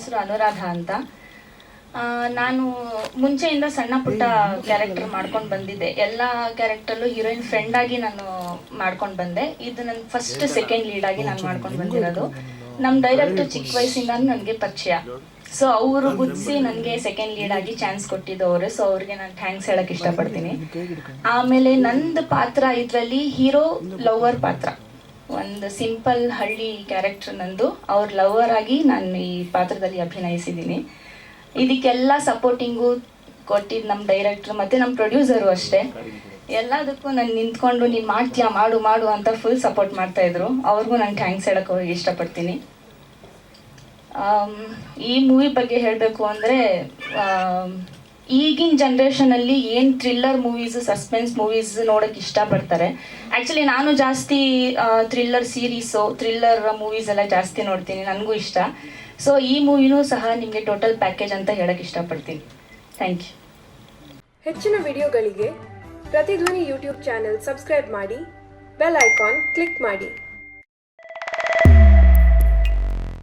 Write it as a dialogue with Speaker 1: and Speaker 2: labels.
Speaker 1: ಹೆಸರು ಅನುರಾಧ ಅಂತ. ನಾನು ಮುಂಚೆಯಿಂದ ಸಣ್ಣ ಪುಟ್ಟ ಕ್ಯಾರೆಕ್ಟರ್ ಮಾಡ್ಕೊಂಡು ಬಂದಿದ್ದೆ. ಎಲ್ಲ ಕ್ಯಾರೆಕ್ಟರ್ಲ್ಲೂ ಹೀರೋಯಿನ್ ಫ್ರೆಂಡ್ ಆಗಿ ನಾನು ಮಾಡ್ಕೊಂಡು ಬಂದೆ. ಇದು ನನ್ನ ಫಸ್ಟ್ ಸೆಕೆಂಡ್ ಲೀಡ್ ಆಗಿ ನಾನು ಮಾಡ್ಕೊಂಡು ಬಂದಿರೋದು. ನಮ್ಮ ಡೈರೆಕ್ಟರ್ ಚಿಕ್ಕ ವಯಸ್ಸಿಂದ ನನಗೆ ಪರಿಚಯ. ಸೊ ಅವರು ಗುರ್ತಿಸಿ ನನಗೆ ಸೆಕೆಂಡ್ ಲೀಡ್ ಆಗಿ ಚಾನ್ಸ್ ಕೊಟ್ಟಿದ್ದು ಅವರೇ. ಸೊ ಅವ್ರಿಗೆ ನಾನು ಥ್ಯಾಂಕ್ಸ್ ಹೇಳಕ್ಕೆ ಇಷ್ಟಪಡ್ತೀನಿ. ಆಮೇಲೆ ನಂದು ಪಾತ್ರ ಇದರಲ್ಲಿ ಹೀರೋ ಲವರ್ ಪಾತ್ರ, ಒಂದು ಸಿಂಪಲ್ ಹಳ್ಳಿ ಕ್ಯಾರೆಕ್ಟರ್ ನಂದು. ಅವ್ರ ಲವರ್ ಆಗಿ ನಾನು ಈ ಪಾತ್ರದಲ್ಲಿ ಅಭಿನಯಿಸಿದ್ದೀನಿ. ಇದಕ್ಕೆಲ್ಲ ಸಪೋರ್ಟಿಂಗು ಕೊಟ್ಟಿದ್ದು ನಮ್ಮ ಡೈರೆಕ್ಟ್ರು ಮತ್ತು ನಮ್ಮ ಪ್ರೊಡ್ಯೂಸರು ಅಷ್ಟೇ. ಎಲ್ಲದಕ್ಕೂ ನಾನು ನಿಂತ್ಕೊಂಡು ನೀನು ಮಾಡ್ತೀಯಾ, ಮಾಡು ಮಾಡು ಅಂತ ಫುಲ್ ಸಪೋರ್ಟ್ ಮಾಡ್ತಾಯಿದ್ರು. ಅವ್ರಿಗೂ ನಾನು ಥ್ಯಾಂಕ್ಸ್ ಹೇಳಕ್ಕೆ ಅವ್ರಿಗೆ ಇಷ್ಟಪಡ್ತೀನಿ. ಈ ಮೂವಿ ಬಗ್ಗೆ ಹೇಳಬೇಕು ಅಂದರೆ, ಈಗಿನ ಜನ್ರೇಷನಲ್ಲಿ ಏನು ಥ್ರಿಲ್ಲರ್ ಮೂವೀಸು, ಸಸ್ಪೆನ್ಸ್ ಮೂವೀಸ್ ನೋಡೋಕ್ಕೆ ಇಷ್ಟಪಡ್ತಾರೆ. ಆ್ಯಕ್ಚುಲಿ ನಾನು ಜಾಸ್ತಿ ಥ್ರಿಲ್ಲರ್ ಸೀರೀಸು, ಥ್ರಿಲ್ಲರ್ ಮೂವೀಸ್ ಎಲ್ಲ ಜಾಸ್ತಿ ನೋಡ್ತೀನಿ, ನನಗೂ ಇಷ್ಟ. ಸೊ ಈ ಮೂವಿನೂ ಸಹ ನಿಮಗೆ ಟೋಟಲ್ ಪ್ಯಾಕೇಜ್ ಅಂತ ಹೇಳಕ್ಕೆ ಇಷ್ಟಪಡ್ತೀನಿ. Thank you.
Speaker 2: ಹೆಚ್ಚಿನ ವಿಡಿಯೋಗಳಿಗೆ ಪ್ರತಿಧ್ವನಿ ಯೂಟ್ಯೂಬ್ ಚಾನೆಲ್ ಸಬ್ಸ್ಕ್ರೈಬ್ ಮಾಡಿ, ಬೆಲ್ ಐಕಾನ್ ಕ್ಲಿಕ್ ಮಾಡಿ.